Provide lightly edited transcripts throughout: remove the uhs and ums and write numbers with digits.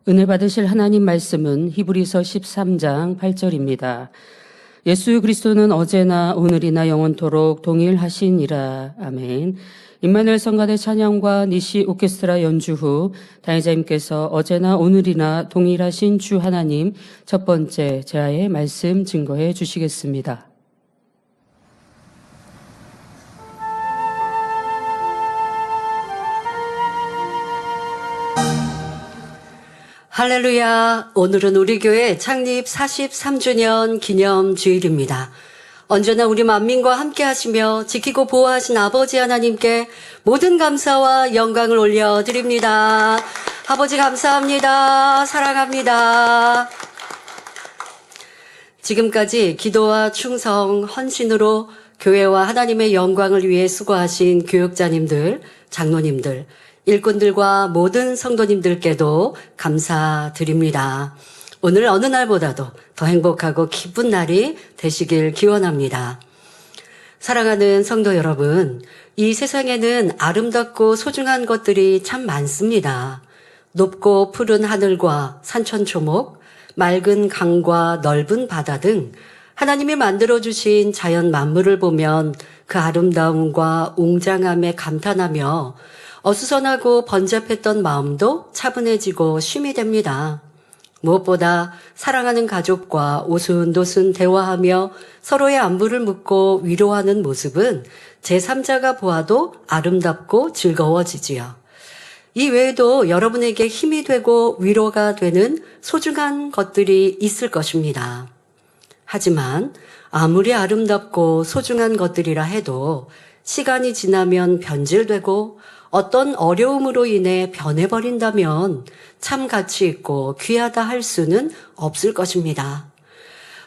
은혜 받으실 하나님 말씀은 히브리서 13장 8절입니다. 예수 그리스도는 어제나 오늘이나 영원토록 동일하시니라. 아멘. 임마누엘 성가대 찬양과 니시 오케스트라 연주 후 당회자님께서 어제나 오늘이나 동일하신 주 하나님 첫 번째 제아의 말씀 증거해 주시겠습니다. 할렐루야. 오늘은 우리 교회 창립 43주년 기념주일입니다. 언제나 우리 만민과 함께 하시며 지키고 보호하신 아버지 하나님께 모든 감사와 영광을 올려드립니다. 아버지 감사합니다. 사랑합니다. 지금까지 기도와 충성, 헌신으로 교회와 하나님의 영광을 위해 수고하신 교육자님들, 장로님들, 일꾼들과 모든 성도님들께도 감사드립니다. 오늘 어느 날보다도 더 행복하고 기쁜 날이 되시길 기원합니다. 사랑하는 성도 여러분, 이 세상에는 아름답고 소중한 것들이 참 많습니다. 높고 푸른 하늘과 산천초목, 맑은 강과 넓은 바다 등 하나님이 만들어주신 자연 만물을 보면 그 아름다움과 웅장함에 감탄하며 어수선하고 번잡했던 마음도 차분해지고 쉼이 됩니다. 무엇보다 사랑하는 가족과 오순도순 대화하며 서로의 안부를 묻고 위로하는 모습은 제3자가 보아도 아름답고 즐거워지지요. 이 외에도 여러분에게 힘이 되고 위로가 되는 소중한 것들이 있을 것입니다. 하지만 아무리 아름답고 소중한 것들이라 해도 시간이 지나면 변질되고 어떤 어려움으로 인해 변해버린다면 참 가치 있고 귀하다 할 수는 없을 것입니다.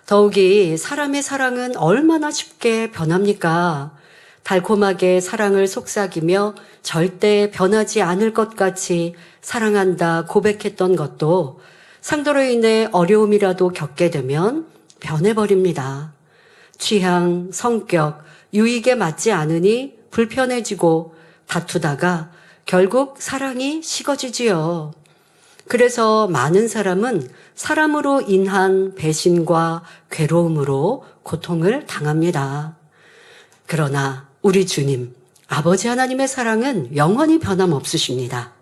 더욱이 사람의 사랑은 얼마나 쉽게 변합니까? 달콤하게 사랑을 속삭이며 절대 변하지 않을 것 같이 사랑한다 고백했던 것도 상대로 인해 어려움이라도 겪게 되면 변해버립니다. 취향, 성격, 유익에 맞지 않으니 불편해지고 다투다가 결국 사랑이 식어지지요. 그래서 많은 사람은 사람으로 인한 배신과 괴로움으로 고통을 당합니다. 그러나 우리 주님, 아버지 하나님의 사랑은 영원히 변함없으십니다.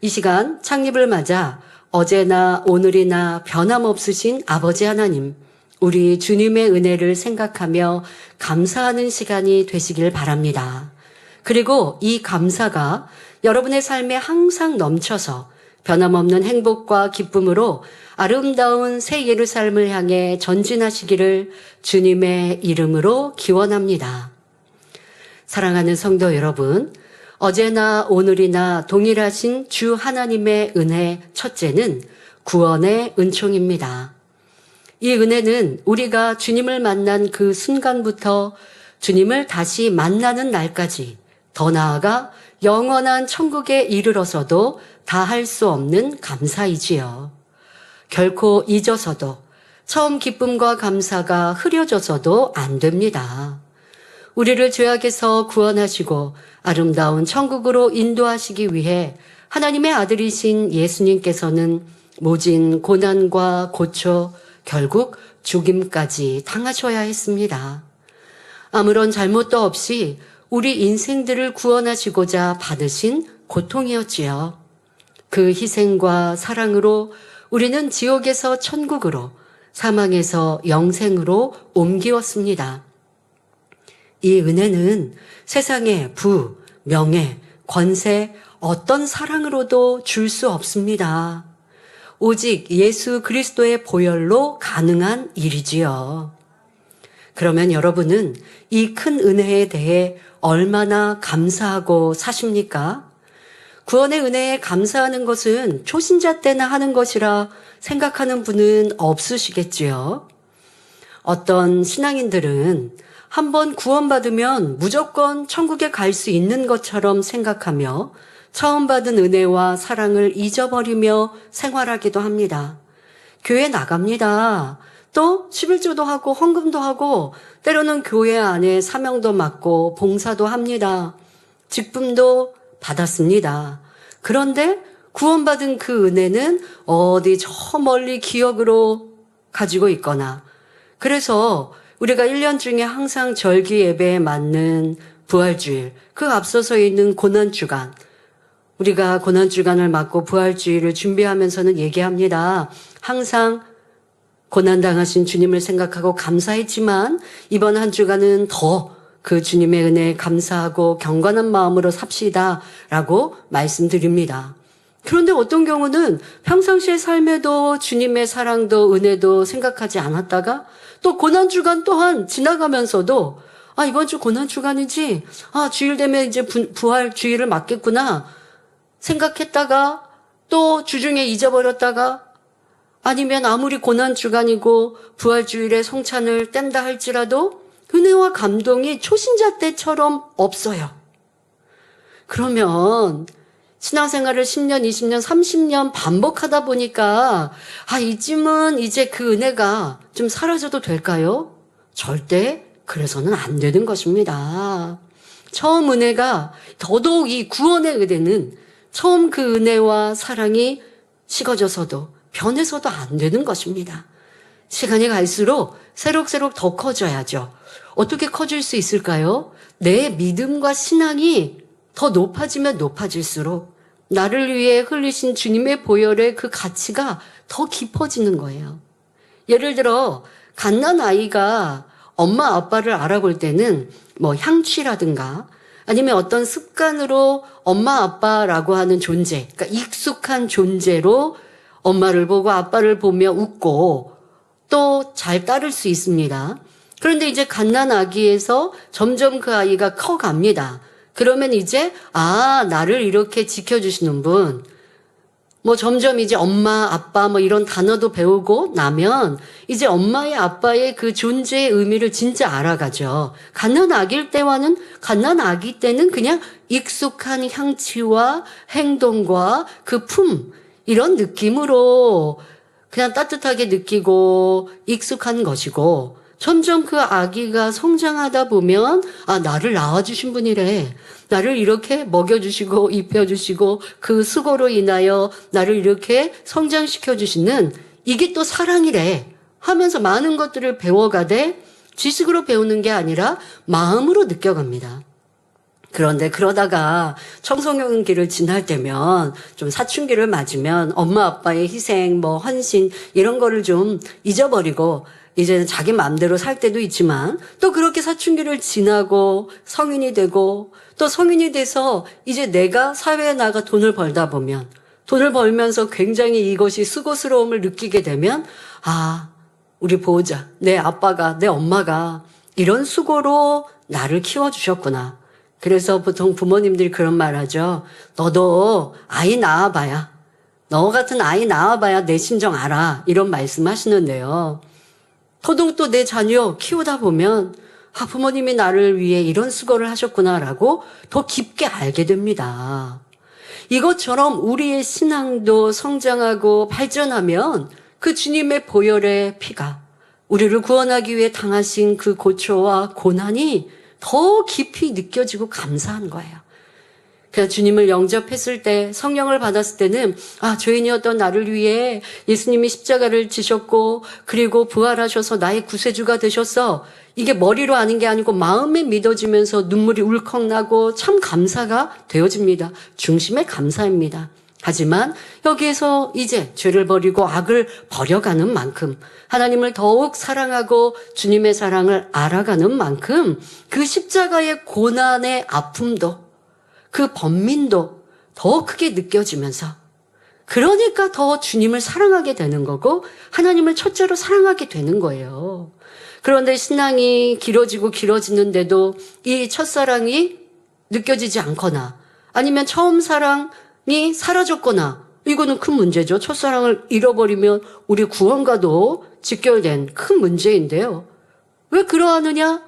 이 시간 창립을 맞아 어제나 오늘이나 변함없으신 아버지 하나님, 우리 주님의 은혜를 생각하며 감사하는 시간이 되시길 바랍니다. 그리고 이 감사가 여러분의 삶에 항상 넘쳐서 변함없는 행복과 기쁨으로 아름다운 새 예루살렘을 향해 전진하시기를 주님의 이름으로 기원합니다. 사랑하는 성도 여러분, 어제나 오늘이나 동일하신 주 하나님의 은혜 첫째는 구원의 은총입니다. 이 은혜는 우리가 주님을 만난 그 순간부터 주님을 다시 만나는 날까지 더 나아가 영원한 천국에 이르러서도 다할 수 없는 감사이지요. 결코 잊어서도 처음 기쁨과 감사가 흐려져서도 안 됩니다. 우리를 죄악에서 구원하시고 아름다운 천국으로 인도하시기 위해 하나님의 아들이신 예수님께서는 모진 고난과 고초, 결국 죽임까지 당하셔야 했습니다. 아무런 잘못도 없이 우리 인생들을 구원하시고자 받으신 고통이었지요. 그 희생과 사랑으로 우리는 지옥에서 천국으로, 사망에서 영생으로 옮기었습니다. 이 은혜는 세상의 부, 명예, 권세, 어떤 사랑으로도 줄 수 없습니다. 오직 예수 그리스도의 보혈로 가능한 일이지요. 그러면 여러분은 이 큰 은혜에 대해 얼마나 감사하고 사십니까? 구원의 은혜에 감사하는 것은 초신자 때나 하는 것이라 생각하는 분은 없으시겠지요. 어떤 신앙인들은 한번 구원받으면 무조건 천국에 갈 수 있는 것처럼 생각하며 처음 받은 은혜와 사랑을 잊어버리며 생활하기도 합니다. 교회 나갑니다. 또 11조도 하고 헌금도 하고 때로는 교회 안에 사명도 맡고 봉사도 합니다. 직분도 받았습니다. 그런데 구원받은 그 은혜는 어디 저 멀리 기억으로 가지고 있거나, 그래서 우리가 1년 중에 항상 절기 예배에 맞는 부활주일, 그 앞서서 있는 고난주간, 우리가 고난주간을 맞고 부활주일을 준비하면서는 얘기합니다. 항상 고난당하신 주님을 생각하고 감사했지만 이번 한 주간은 더 그 주님의 은혜에 감사하고 경건한 마음으로 삽시다 라고 말씀드립니다. 그런데 어떤 경우는 평상시의 삶에도 주님의 사랑도 은혜도 생각하지 않았다가 또 고난주간 또한 지나가면서도 이번 주 고난주간이지, 주일 되면 이제 부활주일을 맞겠구나 생각했다가 또 주중에 잊어버렸다가, 아니면 아무리 고난주간이고 부활주일에 성찬을 뗀다 할지라도 은혜와 감동이 초신자 때처럼 없어요. 그러면 신앙생활을 10년, 20년, 30년 반복하다 보니까 이쯤은 이제 그 은혜가 좀 사라져도 될까요? 절대 그래서는 안 되는 것입니다. 처음 은혜가, 더더욱 이 구원의 은혜는 처음 그 은혜와 사랑이 식어져서도 변해서도 안 되는 것입니다. 시간이 갈수록 새록새록 더 커져야죠. 어떻게 커질 수 있을까요? 내 믿음과 신앙이 더 높아지면 높아질수록 나를 위해 흘리신 주님의 보혈의 그 가치가 더 깊어지는 거예요. 예를 들어 갓난아이가 엄마 아빠를 알아볼 때는 뭐 향취라든가 아니면 어떤 습관으로 엄마 아빠라고 하는 존재, 그러니까 익숙한 존재로 엄마를 보고 아빠를 보며 웃고 또 잘 따를 수 있습니다. 그런데 이제 갓난아기에서 점점 그 아이가 커갑니다. 그러면 이제 나를 이렇게 지켜주시는 분, 뭐 점점 이제 엄마, 아빠 뭐 이런 단어도 배우고 나면 이제 엄마의 아빠의 그 존재의 의미를 진짜 알아가죠. 갓난아기 때는 그냥 익숙한 향취와 행동과 그 품, 이런 느낌으로 그냥 따뜻하게 느끼고 익숙한 것이고, 점점 그 아기가 성장하다 보면 나를 낳아주신 분이래, 나를 이렇게 먹여주시고 입혀주시고 그 수고로 인하여 나를 이렇게 성장시켜주시는 이게 또 사랑이래 하면서 많은 것들을 배워가되 지식으로 배우는 게 아니라 마음으로 느껴갑니다. 그런데 그러다가 청소년기를 지날 때면 좀 사춘기를 맞으면 엄마 아빠의 희생, 뭐 헌신 이런 거를 좀 잊어버리고 이제는 자기 마음대로 살 때도 있지만, 또 그렇게 사춘기를 지나고 성인이 되고 또 성인이 돼서 이제 내가 사회에 나가 돈을 벌다 보면, 돈을 벌면서 굉장히 이것이 수고스러움을 느끼게 되면 우리 보호자, 내 아빠가, 내 엄마가 이런 수고로 나를 키워주셨구나. 그래서 보통 부모님들이 그런 말 하죠. 너도 아이 낳아봐야, 너 같은 아이 낳아봐야 내 심정 알아, 이런 말씀 하시는데요. 더더욱 또 내 자녀 키우다 보면 부모님이 나를 위해 이런 수고를 하셨구나라고 더 깊게 알게 됩니다. 이것처럼 우리의 신앙도 성장하고 발전하면 그 주님의 보혈의 피가 우리를 구원하기 위해 당하신 그 고초와 고난이 더 깊이 느껴지고 감사한 거예요. 그냥 주님을 영접했을 때, 성령을 받았을 때는 죄인이었던 나를 위해 예수님이 십자가를 지셨고 그리고 부활하셔서 나의 구세주가 되셨어, 이게 머리로 아는 게 아니고 마음에 믿어지면서 눈물이 울컥 나고 참 감사가 되어집니다. 중심의 감사입니다. 하지만 여기에서 이제 죄를 버리고 악을 버려가는 만큼, 하나님을 더욱 사랑하고 주님의 사랑을 알아가는 만큼 그 십자가의 고난의 아픔도, 그 번민도 더 크게 느껴지면서, 그러니까 더 주님을 사랑하게 되는 거고 하나님을 첫째로 사랑하게 되는 거예요. 그런데 신앙이 길어지고 길어지는데도 이 첫사랑이 느껴지지 않거나, 아니면 처음 사랑이 사라졌거나, 이거는 큰 문제죠. 첫사랑을 잃어버리면 우리 구원과도 직결된 큰 문제인데요. 왜 그러하느냐?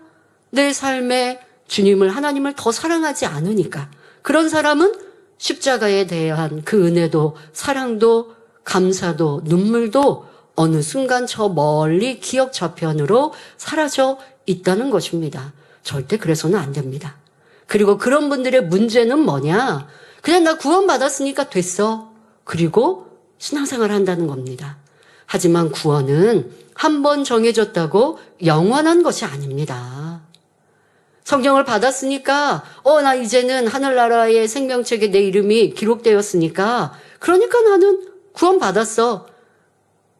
내 삶에 주님을, 하나님을 더 사랑하지 않으니까. 그런 사람은 십자가에 대한 그 은혜도 사랑도 감사도 눈물도 어느 순간 저 멀리 기억 저편으로 사라져 있다는 것입니다. 절대 그래서는 안 됩니다. 그리고 그런 분들의 문제는 뭐냐? 그냥 나 구원받았으니까 됐어. 그리고 신앙생활을 한다는 겁니다. 하지만 구원은 한 번 정해졌다고 영원한 것이 아닙니다. 성경을 받았으니까 나 이제는 하늘나라의 생명책에 내 이름이 기록되었으니까 그러니까 나는 구원 받았어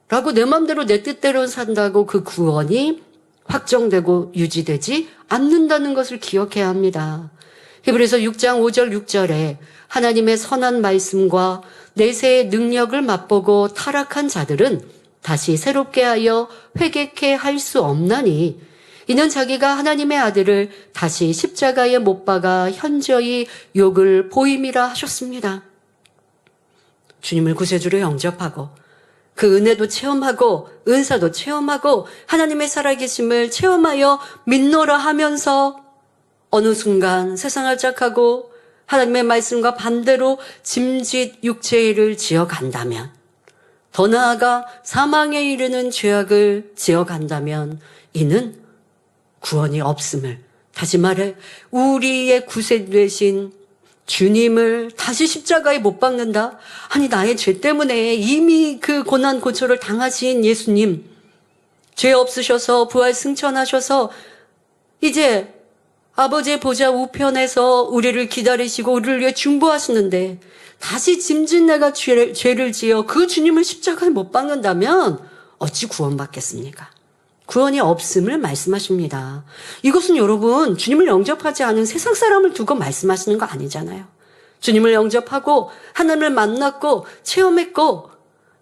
라고 내 마음대로 내 뜻대로 산다고 그 구원이 확정되고 유지되지 않는다는 것을 기억해야 합니다. 히브리서 6장 5절 6절에 하나님의 선한 말씀과 내세의 능력을 맛보고 타락한 자들은 다시 새롭게 하여 회개케 할 수 없나니 이는 자기가 하나님의 아들을 다시 십자가에 못 박아 현저히 욕을 보임이라 하셨습니다. 주님을 구세주로 영접하고 그 은혜도 체험하고 은사도 체험하고 하나님의 살아계심을 체험하여 믿노라 하면서 어느 순간 세상을 짝하고 하나님의 말씀과 반대로 짐짓 육체의 일을 지어간다면, 더 나아가 사망에 이르는 죄악을 지어간다면 이는 구원이 없음을, 다시 말해 우리의 구세 되신 주님을 다시 십자가에 못 박는다? 아니 나의 죄 때문에 이미 그 고난 고초를 당하신 예수님, 죄 없으셔서 부활 승천하셔서 이제 아버지의 보좌 우편에서 우리를 기다리시고 우리를 위해 중보하시는데 다시 짐짓 내가 죄를 지어 그 주님을 십자가에 못 박는다면 어찌 구원받겠습니까? 구원이 없음을 말씀하십니다. 이것은 여러분 주님을 영접하지 않은 세상 사람을 두고 말씀하시는 거 아니잖아요. 주님을 영접하고 하나님을 만났고 체험했고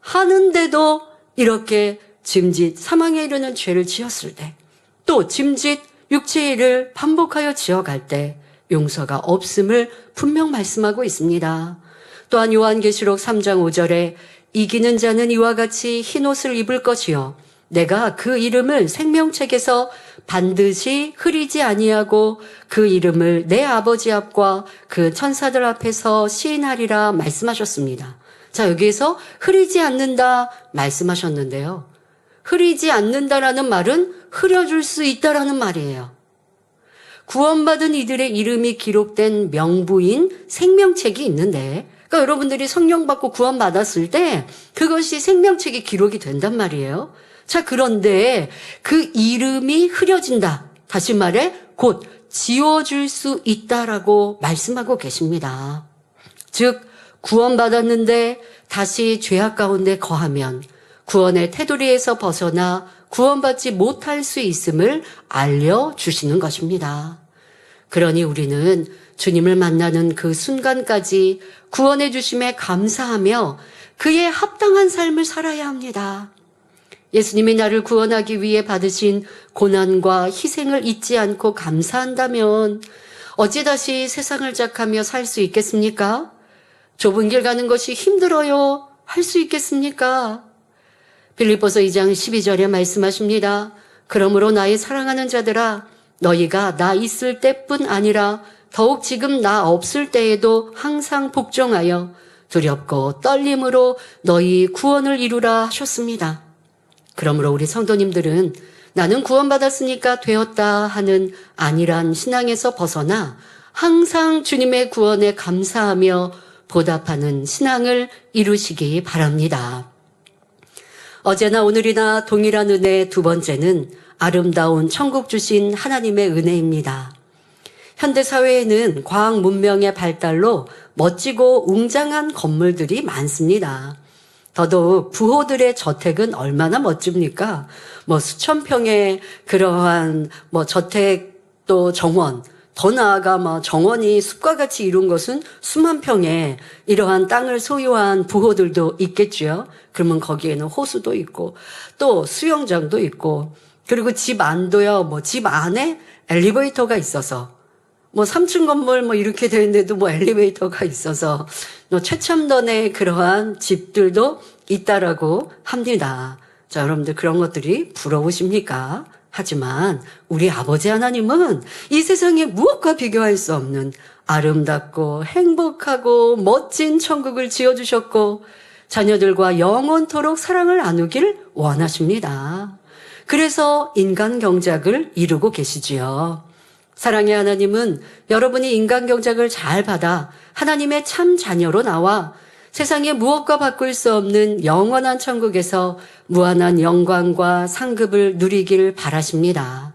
하는데도 이렇게 짐짓 사망에 이르는 죄를 지었을 때, 또 짐짓 육체의 일을 반복하여 지어갈 때 용서가 없음을 분명 말씀하고 있습니다. 또한 요한계시록 3장 5절에 이기는 자는 이와 같이 흰옷을 입을 것이요 내가 그 이름을 생명책에서 반드시 흐리지 아니하고 그 이름을 내 아버지 앞과 그 천사들 앞에서 시인하리라 말씀하셨습니다. 자, 여기에서 흐리지 않는다 말씀하셨는데요. 흐리지 않는다라는 말은 흐려줄 수 있다라는 말이에요. 구원받은 이들의 이름이 기록된 명부인 생명책이 있는데, 그러니까 여러분들이 성령 받고 구원받았을 때 그것이 생명책에 기록이 된단 말이에요. 자, 그런데 그 이름이 흐려진다. 다시 말해 곧 지워줄 수 있다라고 말씀하고 계십니다. 즉 구원받았는데 다시 죄악 가운데 거하면 구원의 테두리에서 벗어나 구원받지 못할 수 있음을 알려주시는 것입니다. 그러니 우리는 주님을 만나는 그 순간까지 구원해 주심에 감사하며 그에 합당한 삶을 살아야 합니다. 예수님이 나를 구원하기 위해 받으신 고난과 희생을 잊지 않고 감사한다면 어찌 다시 세상을 짝하며 살 수 있겠습니까? 좁은 길 가는 것이 힘들어요. 할 수 있겠습니까? 빌립보서 2장 12절에 말씀하십니다. 그러므로 나의 사랑하는 자들아 너희가 나 있을 때뿐 아니라 더욱 지금 나 없을 때에도 항상 복종하여 두렵고 떨림으로 너희 구원을 이루라 하셨습니다. 그러므로 우리 성도님들은 나는 구원받았으니까 되었다 하는 안일한 신앙에서 벗어나 항상 주님의 구원에 감사하며 보답하는 신앙을 이루시기 바랍니다. 어제나 오늘이나 동일한 은혜의 두 번째는 아름다운 천국 주신 하나님의 은혜입니다. 현대사회에는 과학 문명의 발달로 멋지고 웅장한 건물들이 많습니다. 더더욱 부호들의 저택은 얼마나 멋집니까? 수천 평의 그러한 저택 또 정원, 더 나아가 정원이 숲과 같이 이룬 것은 수만 평의 이러한 땅을 소유한 부호들도 있겠죠. 그러면 거기에는 호수도 있고 또 수영장도 있고, 그리고 집 안도요, 집 안에 엘리베이터가 있어서 3층 건물 이렇게 되는데도 엘리베이터가 있어서 최첨단의 그러한 집들도 있다라고 합니다. 자, 여러분들 그런 것들이 부러우십니까? 하지만 우리 아버지 하나님은 이 세상에 무엇과 비교할 수 없는 아름답고 행복하고 멋진 천국을 지어주셨고 자녀들과 영원토록 사랑을 나누길 원하십니다. 그래서 인간 경작을 이루고 계시지요. 사랑의 하나님은 여러분이 인간 경작을 잘 받아 하나님의 참 자녀로 나와 세상에 무엇과 바꿀 수 없는 영원한 천국에서 무한한 영광과 상급을 누리길 바라십니다.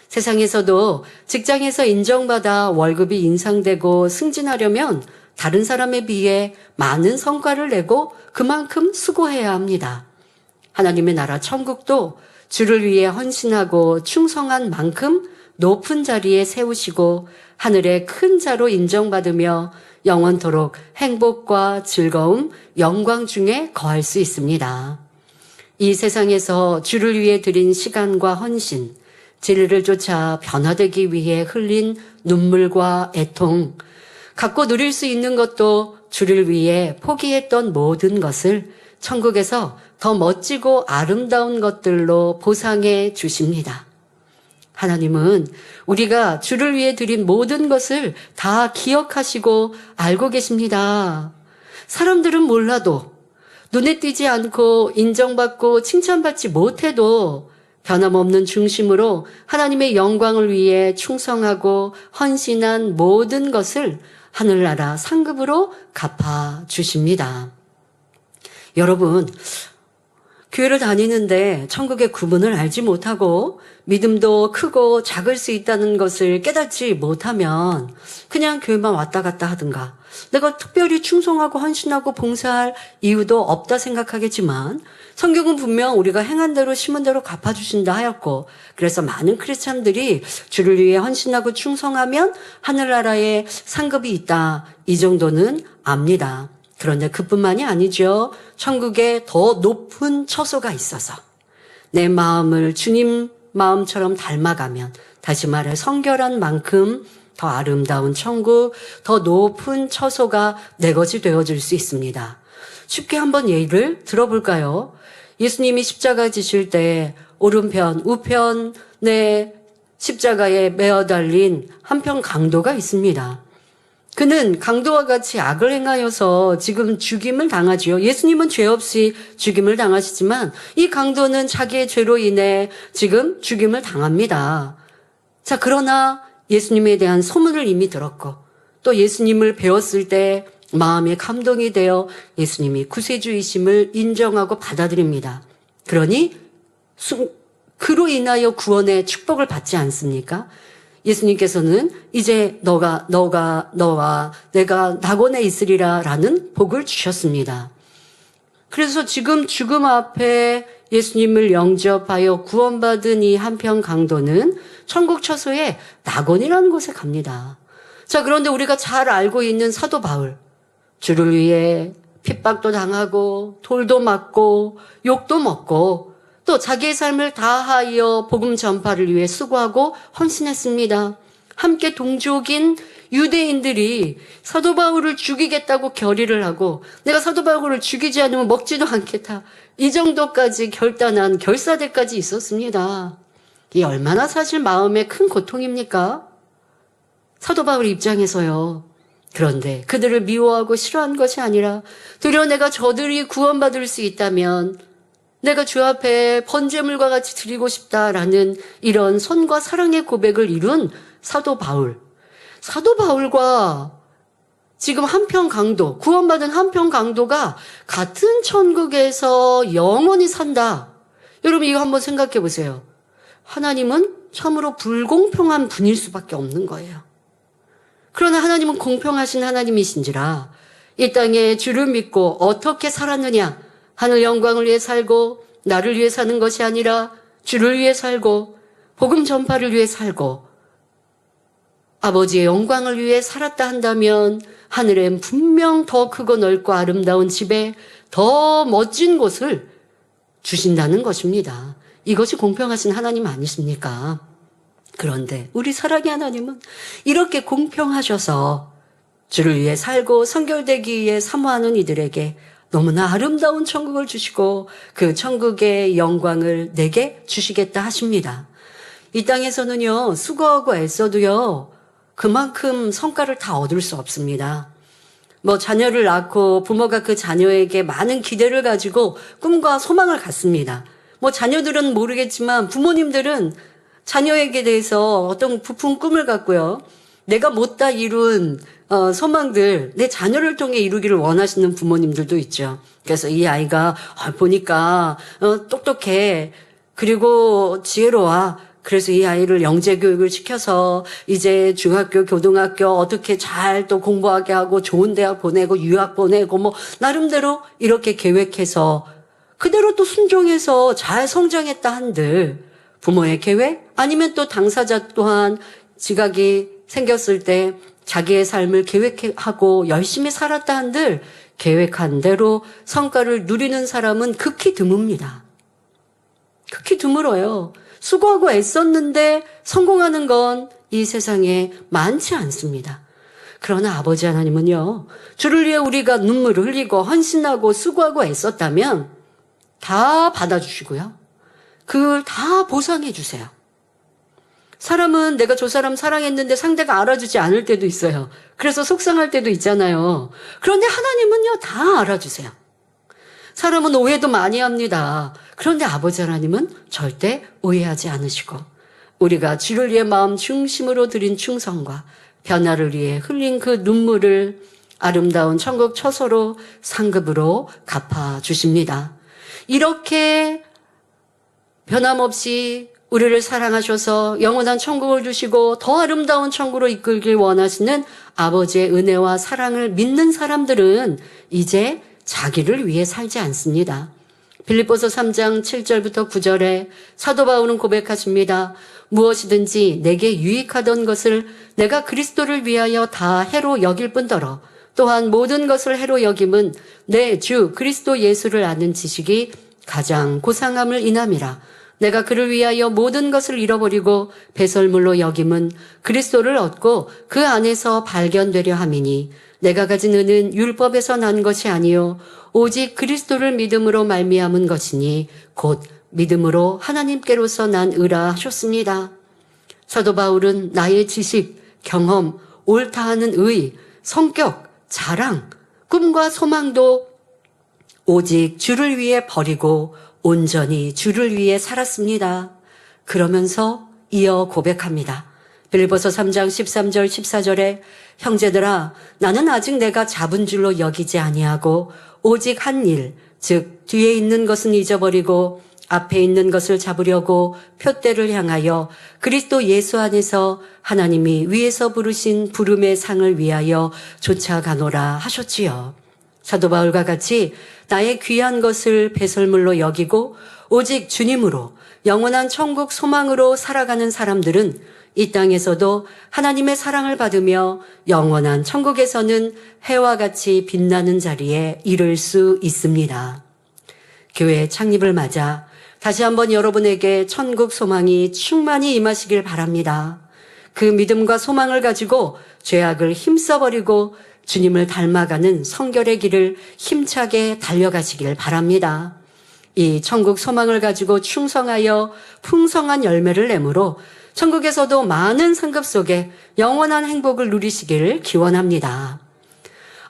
세상에서도 직장에서 인정받아 월급이 인상되고 승진하려면 다른 사람에 비해 많은 성과를 내고 그만큼 수고해야 합니다. 하나님의 나라 천국도 주를 위해 헌신하고 충성한 만큼 높은 자리에 세우시고 하늘의 큰 자로 인정받으며 영원토록 행복과 즐거움, 영광 중에 거할 수 있습니다. 이 세상에서 주를 위해 드린 시간과 헌신, 진리를 쫓아 변화되기 위해 흘린 눈물과 애통, 갖고 누릴 수 있는 것도 주를 위해 포기했던 모든 것을 천국에서 더 멋지고 아름다운 것들로 보상해 주십니다. 하나님은 우리가 주를 위해 드린 모든 것을 다 기억하시고 알고 계십니다. 사람들은 몰라도, 눈에 띄지 않고 인정받고 칭찬받지 못해도 변함없는 중심으로 하나님의 영광을 위해 충성하고 헌신한 모든 것을 하늘나라 상급으로 갚아 주십니다. 여러분, 교회를 다니는데 천국의 구분을 알지 못하고 믿음도 크고 작을 수 있다는 것을 깨닫지 못하면 그냥 교회만 왔다 갔다 하든가, 내가 특별히 충성하고 헌신하고 봉사할 이유도 없다 생각하겠지만 성경은 분명 우리가 행한 대로 심은 대로 갚아주신다 하였고, 그래서 많은 크리스찬들이 주를 위해 헌신하고 충성하면 하늘나라에 상급이 있다, 이 정도는 압니다. 그런데 그뿐만이 아니죠. 천국에 더 높은 처소가 있어서 내 마음을 주님 마음처럼 닮아가면, 다시 말해 성결한 만큼 더 아름다운 천국, 더 높은 처소가 내 것이 되어줄 수 있습니다. 쉽게 한번 예를 들어볼까요? 예수님이 십자가 지실 때 오른편, 우편에 십자가에 매어 달린 한편 강도가 있습니다. 그는 강도와 같이 악을 행하여서 지금 죽임을 당하지요. 예수님은 죄 없이 죽임을 당하시지만 이 강도는 자기의 죄로 인해 지금 죽임을 당합니다. 자, 그러나 예수님에 대한 소문을 이미 들었고 또 예수님을 배웠을 때 마음에 감동이 되어 예수님이 구세주이심을 인정하고 받아들입니다. 그러니 그로 인하여 구원의 축복을 받지 않습니까? 예수님께서는 이제 너와 내가 낙원에 있으리라 라는 복을 주셨습니다. 그래서 지금 죽음 앞에 예수님을 영접하여 구원받은 이 한편 강도는 천국 처소에 낙원이라는 곳에 갑니다. 자, 그런데 우리가 잘 알고 있는 사도 바울, 주를 위해 핍박도 당하고 돌도 맞고 욕도 먹고 또 자기의 삶을 다하여 복음 전파를 위해 수고하고 헌신했습니다. 함께 동족인 유대인들이 사도 바울을 죽이겠다고 결의를 하고 내가 사도 바울을 죽이지 않으면 먹지도 않겠다, 이 정도까지 결단한 결사대까지 있었습니다. 이 얼마나 사실 마음에 큰 고통입니까? 사도 바울 입장에서요. 그런데 그들을 미워하고 싫어한 것이 아니라 도리어 내가 저들이 구원받을 수 있다면 내가 주 앞에 번제물과 같이 드리고 싶다라는 이런 선과 사랑의 고백을 이룬 사도 바울. 사도 바울과 지금 한편 강도, 구원받은 한편 강도가 같은 천국에서 영원히 산다. 여러분 이거 한번 생각해 보세요. 하나님은 참으로 불공평한 분일 수밖에 없는 거예요. 그러나 하나님은 공평하신 하나님이신지라 이 땅에 주를 믿고 어떻게 살았느냐, 하늘 영광을 위해 살고 나를 위해 사는 것이 아니라 주를 위해 살고 복음 전파를 위해 살고 아버지의 영광을 위해 살았다 한다면 하늘엔 분명 더 크고 넓고 아름다운 집에 더 멋진 곳을 주신다는 것입니다. 이것이 공평하신 하나님 아니십니까? 그런데 우리 사랑의 하나님은 이렇게 공평하셔서 주를 위해 살고 성결되기 위해 사모하는 이들에게 너무나 아름다운 천국을 주시고 그 천국의 영광을 내게 주시겠다 하십니다. 이 땅에서는요, 수고하고 애써도요, 그만큼 성과를 다 얻을 수 없습니다. 자녀를 낳고 부모가 그 자녀에게 많은 기대를 가지고 꿈과 소망을 갖습니다. 자녀들은 모르겠지만 부모님들은 자녀에게 대해서 어떤 부푼 꿈을 갖고요. 내가 못다 이룬 소망들 내 자녀를 통해 이루기를 원하시는 부모님들도 있죠. 그래서 이 아이가 보니까 똑똑해. 그리고 지혜로워. 그래서 이 아이를 영재 교육을 시켜서 이제 중학교, 고등학교 어떻게 잘 또 공부하게 하고 좋은 대학 보내고 유학 보내고 뭐 나름대로 이렇게 계획해서 그대로 또 순종해서 잘 성장했다 한들 부모의 계획 아니면 또 당사자 또한 지각이 생겼을 때 자기의 삶을 계획하고 열심히 살았다 한들 계획한 대로 성과를 누리는 사람은 극히 드뭅니다. 극히 드물어요. 수고하고 애썼는데 성공하는 건 이 세상에 많지 않습니다. 그러나 아버지 하나님은요, 주를 위해 우리가 눈물을 흘리고 헌신하고 수고하고 애썼다면 다 받아주시고요. 그걸 다 보상해 주세요. 사람은 내가 저 사람 사랑했는데 상대가 알아주지 않을 때도 있어요. 그래서 속상할 때도 있잖아요. 그런데 하나님은요, 다 알아주세요. 사람은 오해도 많이 합니다. 그런데 아버지 하나님은 절대 오해하지 않으시고 우리가 주를 위해 마음 중심으로 드린 충성과 변화를 위해 흘린 그 눈물을 아름다운 천국 처소로 상급으로 갚아주십니다. 이렇게 변함없이 우리를 사랑하셔서 영원한 천국을 주시고 더 아름다운 천국으로 이끌길 원하시는 아버지의 은혜와 사랑을 믿는 사람들은 이제 자기를 위해 살지 않습니다. 빌립보서 3장 7절부터 9절에 사도 바울은 고백하십니다. 무엇이든지 내게 유익하던 것을 내가 그리스도를 위하여 다 해로 여길 뿐더러 또한 모든 것을 해로 여김은 내 주 그리스도 예수를 아는 지식이 가장 고상함을 인함이라. 내가 그를 위하여 모든 것을 잃어버리고 배설물로 여김은 그리스도를 얻고 그 안에서 발견되려 함이니 내가 가진 은은 율법에서 난 것이 아니요 오직 그리스도를 믿음으로 말미암은 것이니 곧 믿음으로 하나님께로서 난 의라 하셨습니다. 사도 바울은 나의 지식, 경험, 옳다 하는 의, 성격, 자랑, 꿈과 소망도 오직 주를 위해 버리고 온전히 주를 위해 살았습니다. 그러면서 이어 고백합니다. 빌립보서 3장 13절 14절에 형제들아 나는 아직 내가 잡은 줄로 여기지 아니하고 오직 한 일, 즉 뒤에 있는 것은 잊어버리고 앞에 있는 것을 잡으려고 표대를 향하여 그리스도 예수 안에서 하나님이 위에서 부르신 부름의 상을 위하여 쫓아가노라 하셨지요. 사도 바울과 같이 나의 귀한 것을 배설물로 여기고 오직 주님으로 영원한 천국 소망으로 살아가는 사람들은 이 땅에서도 하나님의 사랑을 받으며 영원한 천국에서는 해와 같이 빛나는 자리에 이를 수 있습니다. 교회 창립을 맞아 다시 한번 여러분에게 천국 소망이 충만히 임하시길 바랍니다. 그 믿음과 소망을 가지고 죄악을 힘써버리고 주님을 닮아가는 성결의 길을 힘차게 달려가시길 바랍니다. 이 천국 소망을 가지고 충성하여 풍성한 열매를 내므로 천국에서도 많은 상급 속에 영원한 행복을 누리시기를 기원합니다.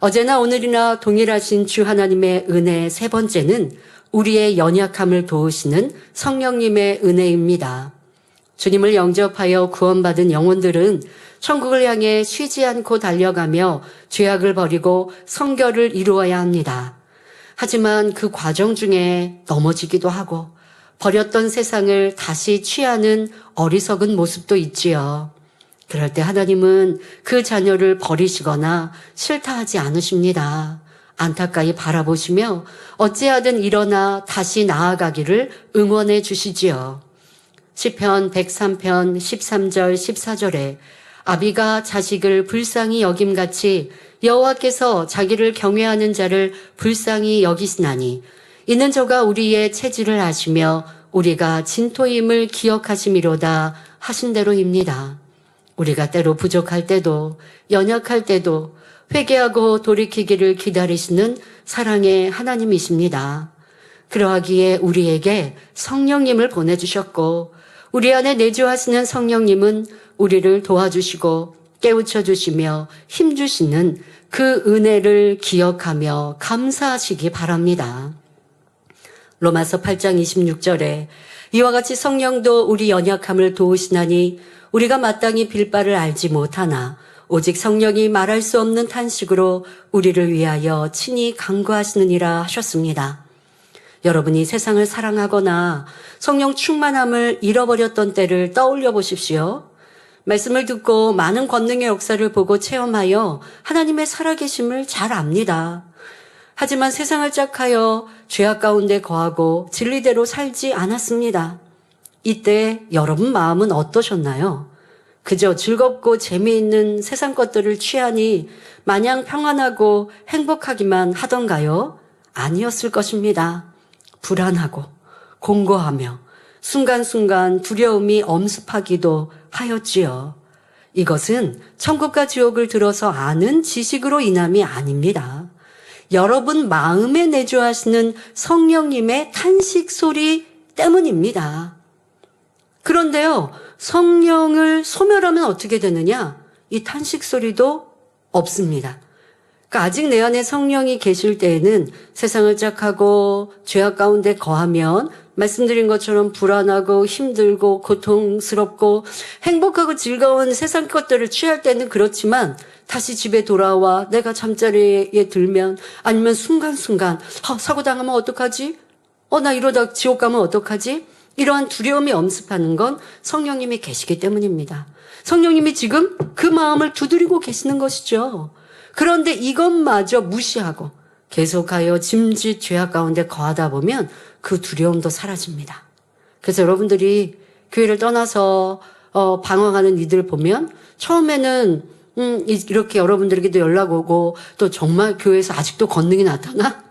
어제나 오늘이나 동일하신 주 하나님의 은혜의 세 번째는 우리의 연약함을 도우시는 성령님의 은혜입니다. 주님을 영접하여 구원받은 영혼들은 천국을 향해 쉬지 않고 달려가며 죄악을 버리고 성결을 이루어야 합니다. 하지만 그 과정 중에 넘어지기도 하고 버렸던 세상을 다시 취하는 어리석은 모습도 있지요. 그럴 때 하나님은 그 자녀를 버리시거나 싫다 하지 않으십니다. 안타까이 바라보시며 어찌하든 일어나 다시 나아가기를 응원해 주시지요. 시편 103편 13절 14절에 아비가 자식을 불쌍히 여김같이 여호와께서 자기를 경외하는 자를 불쌍히 여기시나니 이는 저가 우리의 체질을 아시며 우리가 진토임을 기억하심이로다 하신 대로입니다. 우리가 때로 부족할 때도 연약할 때도 회개하고 돌이키기를 기다리시는 사랑의 하나님이십니다. 그러하기에 우리에게 성령님을 보내주셨고 우리 안에 내주하시는 성령님은 우리를 도와주시고 깨우쳐주시며 힘주시는 그 은혜를 기억하며 감사하시기 바랍니다. 로마서 8장 26절에 이와 같이 성령도 우리 연약함을 도우시나니 우리가 마땅히 빌 바를 알지 못하나 오직 성령이 말할 수 없는 탄식으로 우리를 위하여 친히 간구하시느니라 하셨습니다. 여러분이 세상을 사랑하거나 성령 충만함을 잃어버렸던 때를 떠올려 보십시오. 말씀을 듣고 많은 권능의 역사를 보고 체험하여 하나님의 살아계심을 잘 압니다. 하지만 세상을 짝하여 죄악 가운데 거하고 진리대로 살지 않았습니다. 이때 여러분 마음은 어떠셨나요? 그저 즐겁고 재미있는 세상 것들을 취하니 마냥 평안하고 행복하기만 하던가요? 아니었을 것입니다. 불안하고 공고하며 순간순간 두려움이 엄습하기도 하였지요. 이것은 천국과 지옥을 들어서 아는 지식으로 인함이 아닙니다. 여러분 마음에 내주하시는 성령님의 탄식 소리 때문입니다. 그런데요, 성령을 소멸하면 어떻게 되느냐? 이 탄식 소리도 없습니다. 그러니까 아직 내 안에 성령이 계실 때에는 세상을 짝하고 죄악 가운데 거하면 말씀드린 것처럼 불안하고 힘들고 고통스럽고 행복하고 즐거운 세상 것들을 취할 때는 그렇지만 다시 집에 돌아와 내가 잠자리에 들면 아니면 순간순간 사고 당하면 어떡하지? 나 이러다 지옥 가면 어떡하지? 이러한 두려움이 엄습하는 건 성령님이 계시기 때문입니다. 성령님이 지금 그 마음을 두드리고 계시는 것이죠. 그런데 이것마저 무시하고 계속하여 짐짓 죄악 가운데 거하다 보면 그 두려움도 사라집니다. 그래서 여러분들이 교회를 떠나서 방황하는 이들 보면 처음에는 이렇게 여러분들에게도 연락 오고 또 정말 교회에서 아직도 권능이 나타나?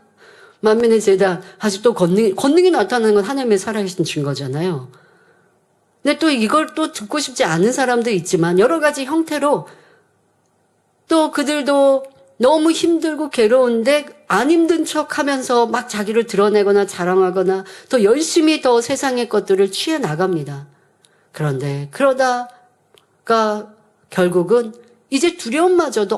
만민의 재단 아직도 권능이 나타나는 건 하나님의 살아계신 증거잖아요. 근데 또 이걸 또 듣고 싶지 않은 사람도 있지만 여러 가지 형태로 또 그들도 너무 힘들고 괴로운데 안 힘든 척 하면서 막 자기를 드러내거나 자랑하거나 또 열심히 더 세상의 것들을 취해 나갑니다. 그런데 그러다가 결국은 이제 두려움마저도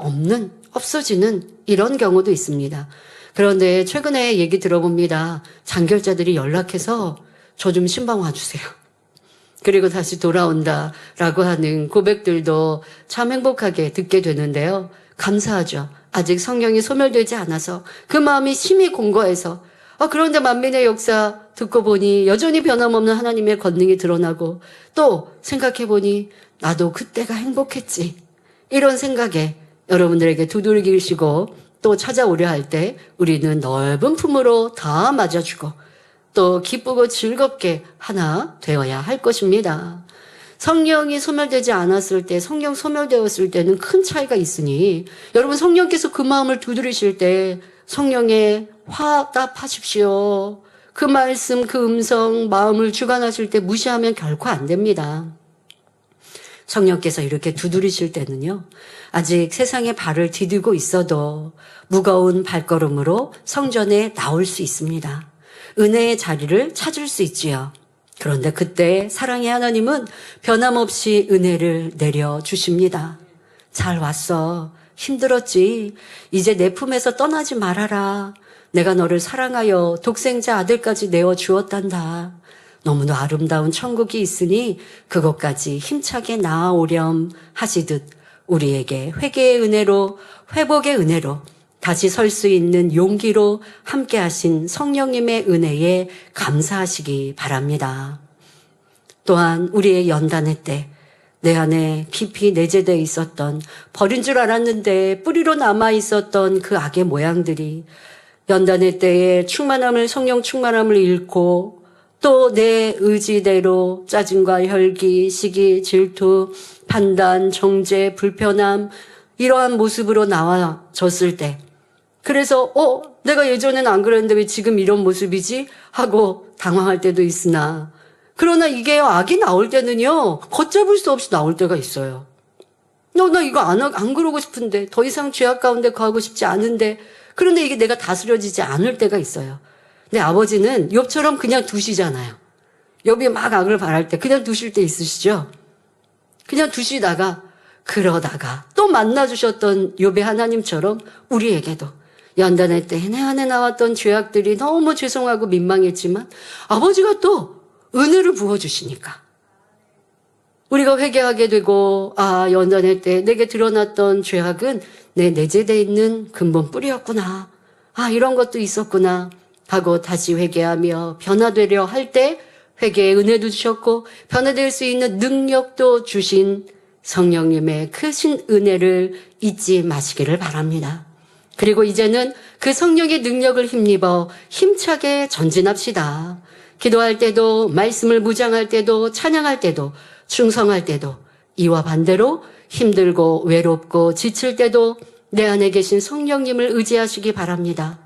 없어지는 이런 경우도 있습니다. 그런데 최근에 얘기 들어봅니다. 장결자들이 연락해서 저 좀 신방 와주세요. 그리고 다시 돌아온다라고 하는 고백들도 참 행복하게 듣게 되는데요. 감사하죠. 아직 성령이 소멸되지 않아서 그 마음이 심히 공고해서 그런데 만민의 역사 듣고 보니 여전히 변함없는 하나님의 권능이 드러나고 또 생각해보니 나도 그때가 행복했지. 이런 생각에 여러분들에게 두들기시고 또 찾아오려 할 때 우리는 넓은 품으로 다 맞아주고 또 기쁘고 즐겁게 하나 되어야 할 것입니다. 성령이 소멸되지 않았을 때, 성령 소멸되었을 때는 큰 차이가 있으니 여러분 성령께서 그 마음을 두드리실 때 성령에 화답하십시오. 그 말씀, 그 음성, 마음을 주관하실 때 무시하면 결코 안 됩니다. 성령께서 이렇게 두드리실 때는요, 아직 세상에 발을 디디고 있어도 무거운 발걸음으로 성전에 나올 수 있습니다. 은혜의 자리를 찾을 수 있지요. 그런데 그때 사랑의 하나님은 변함없이 은혜를 내려주십니다. 잘 왔어. 힘들었지. 이제 내 품에서 떠나지 말아라. 내가 너를 사랑하여 독생자 아들까지 내어주었단다. 너무도 아름다운 천국이 있으니 그것까지 힘차게 나아오렴 하시듯 우리에게 회개의 은혜로, 회복의 은혜로, 다시 설 수 있는 용기로 함께 하신 성령님의 은혜에 감사하시기 바랍니다. 또한 우리의 연단의 때 내 안에 깊이 내재되어 있었던 버린 줄 알았는데 뿌리로 남아 있었던 그 악의 모양들이 연단의 때에 성령 충만함을 잃고 또 내 의지대로 짜증과 혈기, 시기, 질투, 판단, 정죄, 불편함 이러한 모습으로 나와졌을 때 그래서 내가 예전엔 안 그랬는데 왜 지금 이런 모습이지? 하고 당황할 때도 있으나 그러나 이게 악이 나올 때는요 걷잡을 수 없이 나올 때가 있어요. 나 이거 안 그러고 싶은데 더 이상 죄악 가운데 거하고 싶지 않은데 그런데 이게 내가 다스려지지 않을 때가 있어요. 근데 아버지는 욥처럼 그냥 두시잖아요. 욥이 막 악을 바랄 때 그냥 두실 때 있으시죠? 그냥 두시다가 그러다가 또 만나주셨던 욥의 하나님처럼 우리에게도 연단의 때 내 안에 나왔던 죄악들이 너무 죄송하고 민망했지만 아버지가 또 은혜를 부어주시니까 우리가 회개하게 되고 연단할 때 내게 드러났던 죄악은 내 내재되어 있는 근본 뿌리였구나. 이런 것도 있었구나 하고 다시 회개하며 변화되려 할 때 회개의 은혜도 주셨고 변화될 수 있는 능력도 주신 성령님의 크신 은혜를 잊지 마시기를 바랍니다. 그리고 이제는 그 성령의 능력을 힘입어 힘차게 전진합시다. 기도할 때도, 말씀을 묵상할 때도, 찬양할 때도, 충성할 때도, 이와 반대로 힘들고 외롭고 지칠 때도 내 안에 계신 성령님을 의지하시기 바랍니다.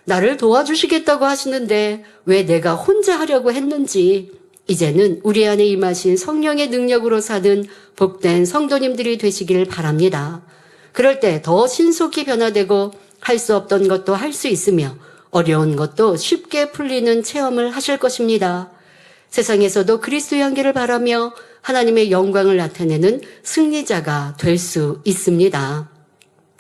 나를 도와주시겠다고 하시는데 왜 내가 혼자 하려고 했는지 이제는 우리 안에 임하신 성령의 능력으로 사는 복된 성도님들이 되시길 바랍니다. 그럴 때 더 신속히 변화되고 할 수 없던 것도 할 수 있으며 어려운 것도 쉽게 풀리는 체험을 하실 것입니다. 세상에서도 그리스도의 향기를 바라며 하나님의 영광을 나타내는 승리자가 될 수 있습니다.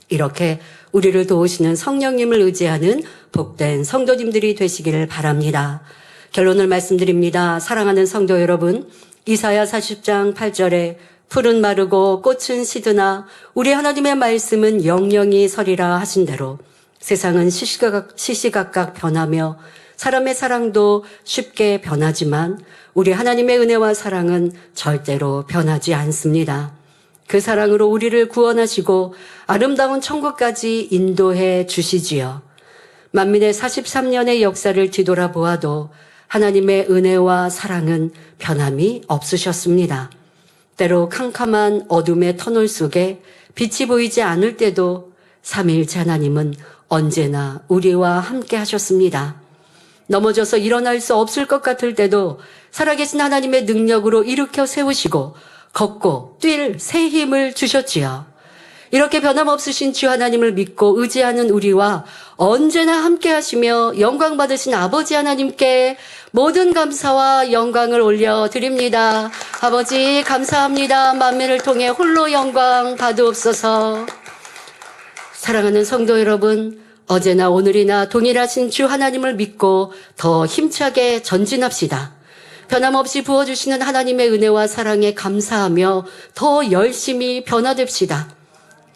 이렇게 우리를 도우시는 성령님을 의지하는 복된 성도님들이 되시기를 바랍니다. 결론을 말씀드립니다. 사랑하는 성도 여러분, 이사야 40장 8절에 풀은 마르고 꽃은 시드나 우리 하나님의 말씀은 영영이 서리라 하신 대로 세상은 시시각각 변하며 사람의 사랑도 쉽게 변하지만 우리 하나님의 은혜와 사랑은 절대로 변하지 않습니다. 그 사랑으로 우리를 구원하시고 아름다운 천국까지 인도해 주시지요. 만민의 43년의 역사를 뒤돌아보아도 하나님의 은혜와 사랑은 변함이 없으셨습니다. 때로 캄캄한 어둠의 터널 속에 빛이 보이지 않을 때도 삼위일체 하나님은 언제나 우리와 함께 하셨습니다. 넘어져서 일어날 수 없을 것 같을 때도 살아계신 하나님의 능력으로 일으켜 세우시고 걷고 뛸 새 힘을 주셨지요. 이렇게 변함없으신 주 하나님을 믿고 의지하는 우리와 언제나 함께 하시며 영광 받으신 아버지 하나님께 모든 감사와 영광을 올려드립니다. 아버지 감사합니다. 만민을 통해 홀로 영광 받으옵소서. 사랑하는 성도 여러분, 어제나 오늘이나 동일하신 주 하나님을 믿고 더 힘차게 전진합시다. 변함없이 부어주시는 하나님의 은혜와 사랑에 감사하며 더 열심히 변화됩시다.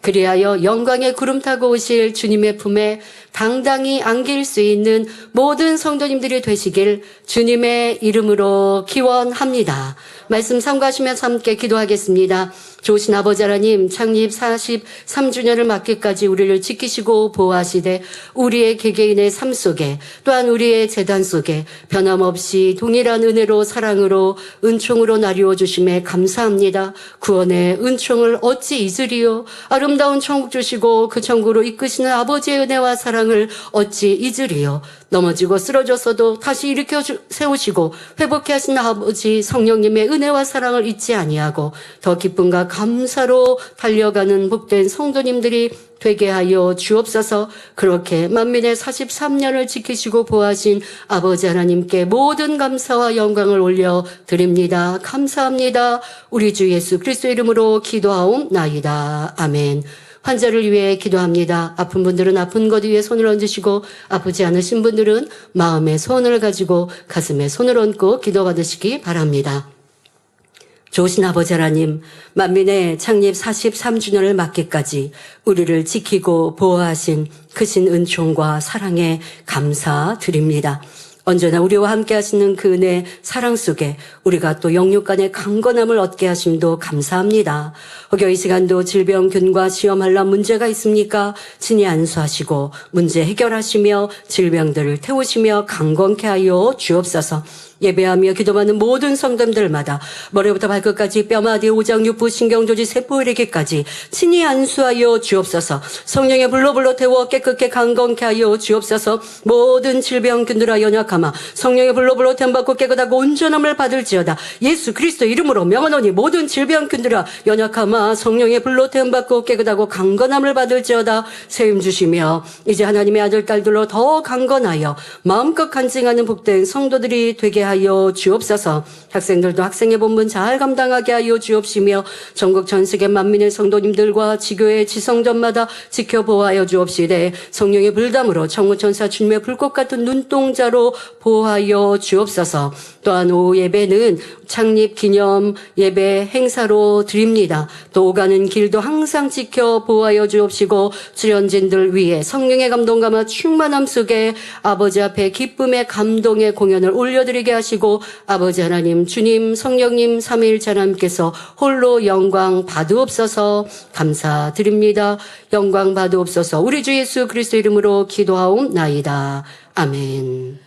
그리하여 영광의 구름 타고 오실 주님의 품에 당당히 안길 수 있는 모든 성도님들이 되시길 주님의 이름으로 기원합니다. 말씀 삼가하시면서 함께 기도하겠습니다. 좋으신 아버지 하나님, 창립 43주년을 맞기까지 우리를 지키시고 보호하시되 우리의 개개인의 삶 속에 또한 우리의 재단 속에 변함없이 동일한 은혜로 사랑으로 은총으로 나뉘어 주심에 감사합니다. 구원의 은총을 어찌 잊으리요. 아름다운 천국 주시고 그 천국으로 이끄시는 아버지의 은혜와 사랑을 어찌 잊으리요. 넘어지고 쓰러졌어도 다시 일으켜 세우시고 회복케 하신 아버지 성령님의 은혜와 사랑을 잊지 아니하고 더 기쁨과 감사로 달려가는 복된 성도님들이 되게 하여 주옵소서. 그렇게 만민의 43년을 지키시고 보호하신 아버지 하나님께 모든 감사와 영광을 올려드립니다. 감사합니다. 우리 주 예수 그리스도 이름으로 기도하옵나이다. 아멘. 환자를 위해 기도합니다. 아픈 분들은 아픈 것 위에 손을 얹으시고 아프지 않으신 분들은 마음에 손을 가지고 가슴에 손을 얹고 기도받으시기 바랍니다. 좋으신 아버지 하나님, 만민의 창립 43주년을 맞기까지 우리를 지키고 보호하신 크신 은총과 사랑에 감사드립니다. 언제나 우리와 함께 하시는 그 은혜 사랑 속에 우리가 또 영육 간의 강건함을 얻게 하심도 감사합니다. 혹여 이 시간도 질병균과 시험할란 문제가 있습니까? 친히 안수하시고 문제 해결하시며 질병들을 태우시며 강건케 하여 주옵소서. 예배하며 기도하는 모든 성도들마다 머리부터 발끝까지 뼈마디 오장 육부 신경조지 세포이르기까지 친히 안수하여 주옵소서. 성령의 불로 태워 깨끗게 강건케 하여 주옵소서. 모든 질병균들아 연약하마 성령의 불로 템받고 깨끗하고 온전함을 받을지어다. 예수 그리스도 이름으로 명하노니 모든 질병균들아 연약하마 성령의 불로 템받고 깨끗하고 강건함을 받을지어다. 세임 주시며 이제 하나님의 아들 딸들로 더 강건하여 마음껏 간증하는 복된 성도들이 되게 하여 하여 주옵소서. 학생들도 학생의 본분 잘 감당하게 하여 주옵시며 전국 전 세계 만민의 성도님들과 지교의 지성전마다 지켜보아여 주옵시되 성령의 불담으로 천군천사 주님의 불꽃 같은 눈동자로 보호하여 주옵소서. 또한 오후 예배는 창립 기념 예배 행사로 드립니다. 또 오가는 길도 항상 지켜 보호하여 주옵시고 출연진들 위해 성령의 감동감화 충만함 속에 아버지 앞에 기쁨의 감동의 공연을 올려드리게 하시고 아버지 하나님 주님 성령님 삼위일체 하나님께서 홀로 영광 받으옵소서. 감사드립니다. 영광 받으옵소서. 우리 주 예수 그리스도 이름으로 기도하옵나이다. 아멘.